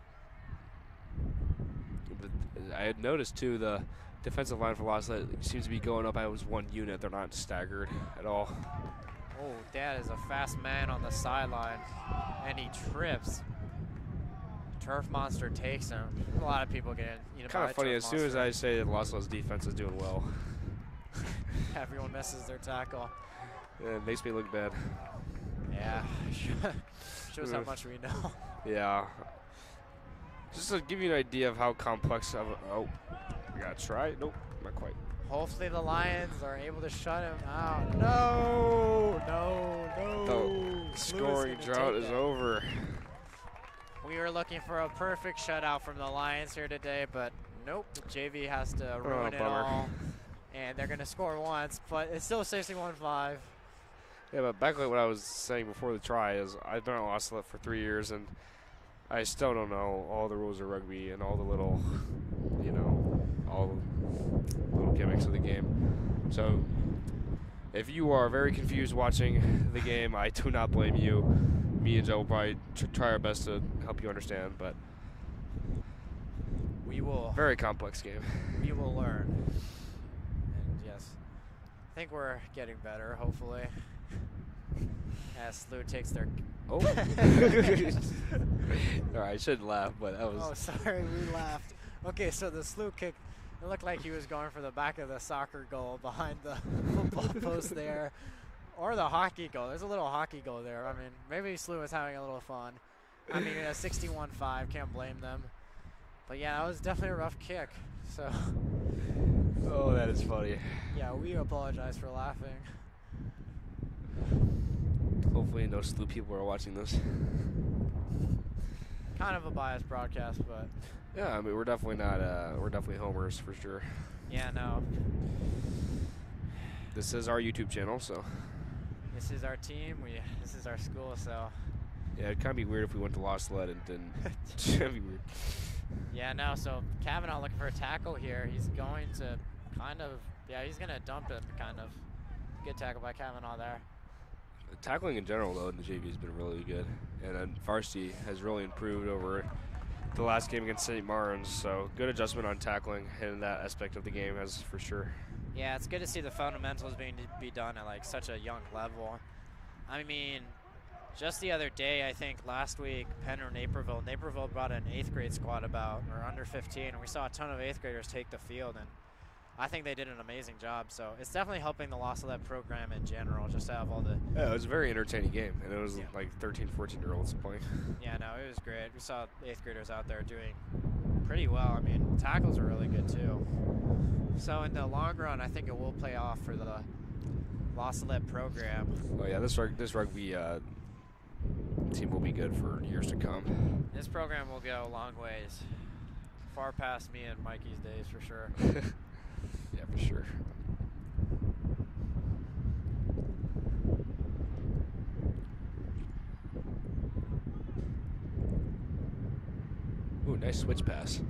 A: But I had noticed, too, the defensive line for Salette seems to be going up as one unit. They're not staggered at all.
B: Oh, that is a fast man on the sideline, and he trips. Turf Monster takes him. A lot of people get in.
A: Kind of funny, as soon as I say that Sallette's defense is doing well,
B: everyone misses their tackle.
A: it makes me look bad.
B: Yeah, shows how much we know.
A: Yeah. Just to give you an idea of how complex of oh, we got to try. Nope, not quite.
B: Hopefully the Lions are able to shut him out. No, no, no.
A: The scoring drought is over.
B: We were looking for a perfect shutout from the Lions here today, but nope. The JV has to ruin it all. And they're going to score once, but it's still 61-5.
A: Yeah, but back like what I was saying before the try is I've been at Salette for 3 years, and I still don't know all the rules of rugby and all the little, you know, all the little gimmicks of the game. So if you are very confused watching the game, I do not blame you. Me and Joe will probably try our best to help you understand, but
B: we will.
A: Very complex game.
B: We will learn. And yes, I think we're getting better, hopefully. As SLUH takes their.
A: Oh. All right, I shouldn't laugh, but that was.
B: Oh, sorry, we laughed. Okay, so the SLUH kick, it looked like he was going for the back of the soccer goal behind the football post there. Or the hockey goal. There's a little hockey goal there. I mean, maybe SLUH was having a little fun. I mean, 61-5, can't blame them. But yeah, that was definitely a rough kick. So.
A: Oh, that is funny.
B: Yeah, we apologize for laughing.
A: Hopefully no SLUH people are watching this.
B: Kind of a biased broadcast, but.
A: Yeah, I mean, we're definitely not, we're definitely homers for sure.
B: Yeah, no.
A: This is our YouTube channel, so.
B: This is our team. This is our school, so.
A: Yeah, it'd kind of be weird if we went to Salette and didn't. It'd be weird.
B: Yeah, no, so Kavanaugh looking for a tackle here. He's going to kind of, yeah, he's going to dump him, kind of. Good tackle by Kavanaugh there.
A: Tackling in general, though, in the JV has been really good. And then varsity has really improved over the last game against St. Martin's, so good adjustment on tackling in that aspect of the game, as for sure.
B: Yeah, it's good to see the fundamentals being to be done at like such a young level. I mean, just the other day, I think last week, Penn or Naperville brought an 8th grade squad or under 15, and we saw a ton of 8th graders take the field, and I think they did an amazing job. So it's definitely helping the Salette program in general, just to have all the.
A: Yeah, it was a very entertaining game, and it was like 13, 14-year-olds playing.
B: Yeah, no, it was great. We saw 8th graders out there doing pretty well. I mean, tackles are really good too. So in the long run, I think it will play off for the Salette program.
A: Oh yeah, this rugby team will be good for years to come.
B: This program will go a long ways, far past me and Mikey's days for sure.
A: Yeah, for sure. Ooh, nice switch pass.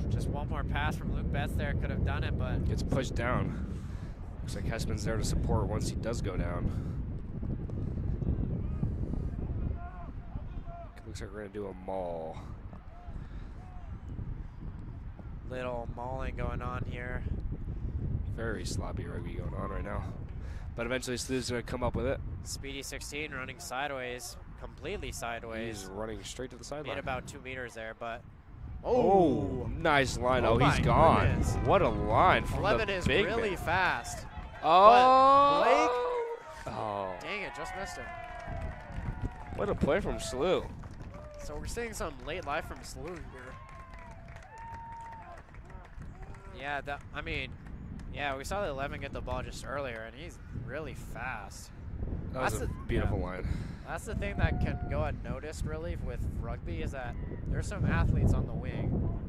B: Just one more pass from Luke Betts there, could have done it, but
A: gets pushed down. Looks like Hessman's there to support once he does go down. Looks like we're gonna do a maul.
B: Little mauling going on here.
A: Very sloppy rugby going on right now. But eventually SLUH's gonna come up with it.
B: Speedy 16 running sideways, completely sideways.
A: He's running straight to the sideline.
B: Made about 2 meters there, but.
A: Oh, nice line. Oh, he's gone.
B: Goodness.
A: What a line from
B: 11
A: the
B: is
A: big
B: really
A: man.
B: fast.
A: Oh,
B: Blake.
A: Oh.
B: Dang it, just missed him.
A: What a play from SLUH.
B: So we're seeing some late life from SLUH here. Yeah, I mean, yeah, we saw the 11 get the ball just earlier, and he's really fast.
A: That was a beautiful line.
B: That's the thing that can go unnoticed, really, with rugby, is that there's some athletes on the wing,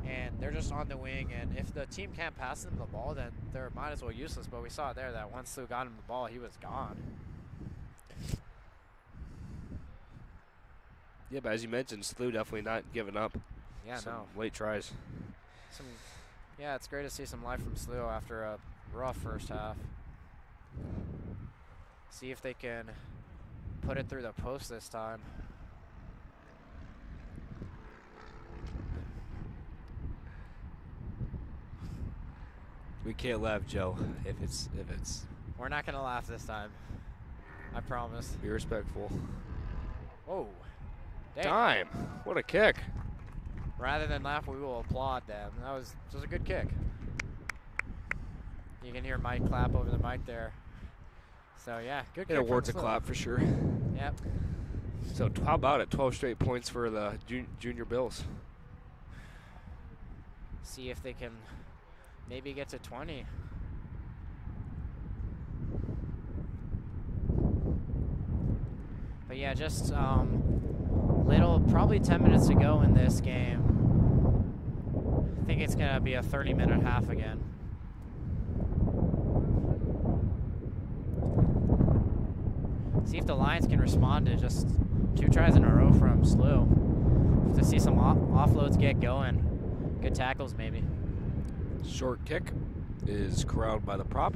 B: and they're just on the wing, and if the team can't pass them the ball, then they're might as well useless. But we saw there that once SLUH got him the ball, he was gone.
A: Yeah, but as you mentioned, SLUH definitely not giving up.
B: Yeah,
A: some
B: no.
A: late tries.
B: Yeah, it's great to see some life from SLUH after a rough first half. See if they can put it through the post this time.
A: We can't laugh, Joe. If it's
B: We're not gonna laugh this time. I promise.
A: be respectful.
B: Whoa. Damn.
A: Dime. What a kick.
B: Rather than laugh, we will applaud them. That was a good kick. You can hear Mike clap over the mic there. So yeah, good kick.
A: It awards a
B: from
A: clap for sure.
B: SLUH. Yep.
A: So how about it? 12 straight points for the junior Bills.
B: See if they can maybe get to 20. But yeah, just probably 10 minutes to go in this game. I think it's gonna be a 30-minute half again. See if the Lions can respond to just 2 tries in a row from SLUH. To see some offloads get going. Good tackles, maybe.
A: Short kick is corralled by the prop.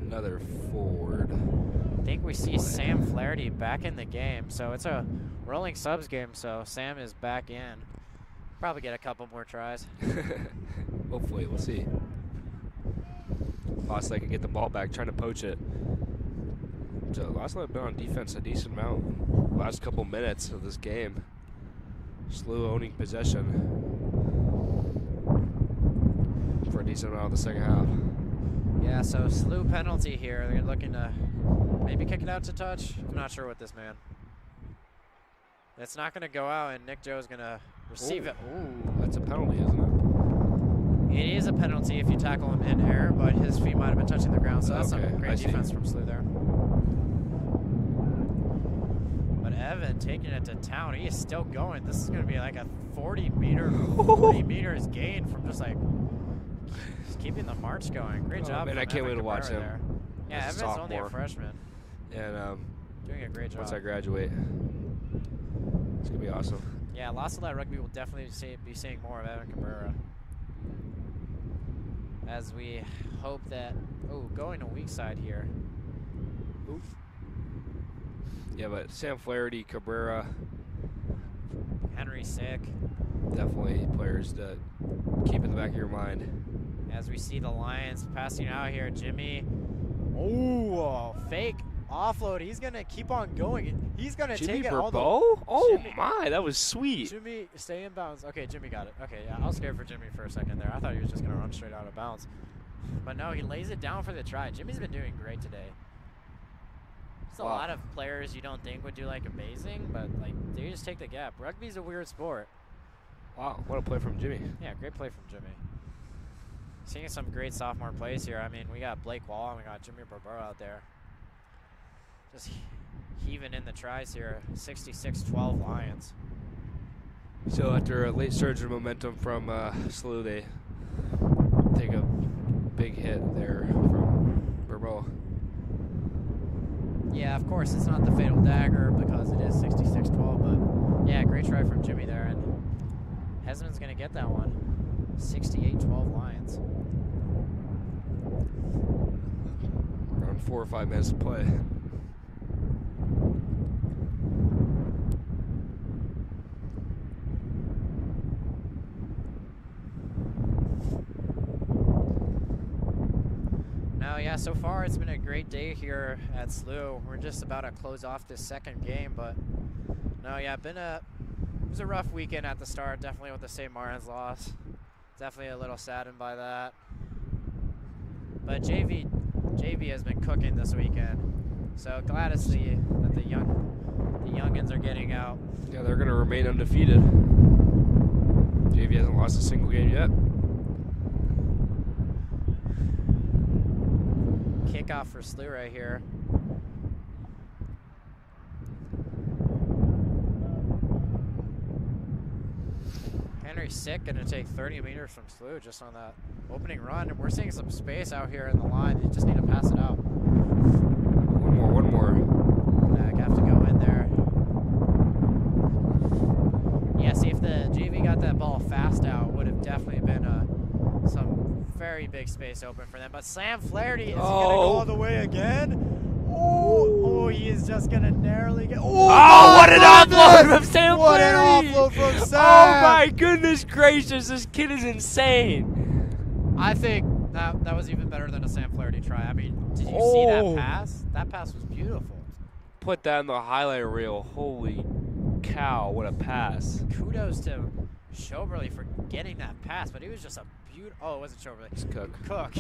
A: Another forward.
B: I think we see Sam Flaherty back in the game. So it's a rolling subs game, so Sam is back in. Probably get a couple more tries.
A: Hopefully, we'll see. Losley can get the ball back, trying to poach it. So Losley have been on defense a decent amount last couple minutes of this game. SLUH owning possession for a decent amount of the second half.
B: Yeah, so SLUH penalty here. They're looking to maybe kick it out to touch. I'm not sure with this man. It's not going to go out, and Nick Joe's going to receive it.
A: Ooh, that's a penalty, isn't it?
B: It is a penalty if you tackle him in air, but his feet might have been touching the ground, so that's some great defense from SLUH there. But Evan taking it to town. He is still going. This is going to be like a 40 meters gain from just keeping the march going. Great job.
A: Man, I can't wait to watch him.
B: There. Yeah, Evan's only a freshman.
A: And
B: doing a great job.
A: once I graduate, it's going to be awesome.
B: Yeah, Salette Rugby will definitely be seeing more of Evan Cabrera. As we hope that, going to weak side here.
A: Oof. Yeah, but Sam Flaherty, Cabrera,
B: Henry Sick.
A: Definitely players that keep in the back of your mind.
B: As we see the Lions passing out here, Jimmy. Oh, fake offload. He's going to keep on going. He's going to take it all the way.
A: Oh,
B: Jimmy,
A: my, that was sweet.
B: Jimmy, stay in bounds. Okay, Jimmy got it. Okay, yeah, I was scared for Jimmy for a second there. I thought he was just going to run straight out of bounds. But no, he lays it down for the try. Jimmy's been doing great today. There's a lot of players you don't think would do amazing, but they just take the gap. Rugby's a weird sport.
A: Wow, what a play from Jimmy.
B: Yeah, great play from Jimmy. Seeing some great sophomore plays here. I mean, we got Blake Wall and we got Jimmy Barbera out there. Just heaving in the tries here. 66-12 Lions.
A: So after a late surge of momentum from SLUH, they take a big hit there from Barbera.
B: Yeah, of course, it's not the fatal dagger because it is 66-12, but yeah, great try from Jimmy there, and Hesman's going to get that one. 68-12 Lions.
A: Around 4 or 5 minutes to play.
B: Yeah, so far it's been a great day here at SLUH. We're just about to close off this second game, but no, yeah, it was a rough weekend at the start, definitely with the St. Martin's loss. Definitely a little saddened by that. But JV has been cooking this weekend, so glad to see that the youngins are getting out.
A: Yeah, they're going to remain undefeated. JV hasn't lost a single game yet.
B: Kickoff for SLUH right here. Henry Sick going to take 30 meters from SLUH just on that opening run. And we're seeing some space out here in the line. You just need to pass it out.
A: One more.
B: I have to go in there. Yeah, see if the JV got that ball fast out, would have definitely been some very big space open for them. But Sam Flaherty, is he going to go all the way again? Oh, he is just going to narrowly get.
A: Oh, what an offload from Sam
B: What an
A: Flaherty.
B: offload from Sam.
A: Oh, my goodness gracious. This kid is insane.
B: I think that was even better than a Sam Flaherty try. I mean, did you see that pass? That pass was beautiful.
A: Put that in the highlight reel. Holy cow, what a pass.
B: Kudos to Schoberly for getting that pass, but he was just a beautiful. Oh, it wasn't Schoberly.
A: It's Cook.
B: Cook.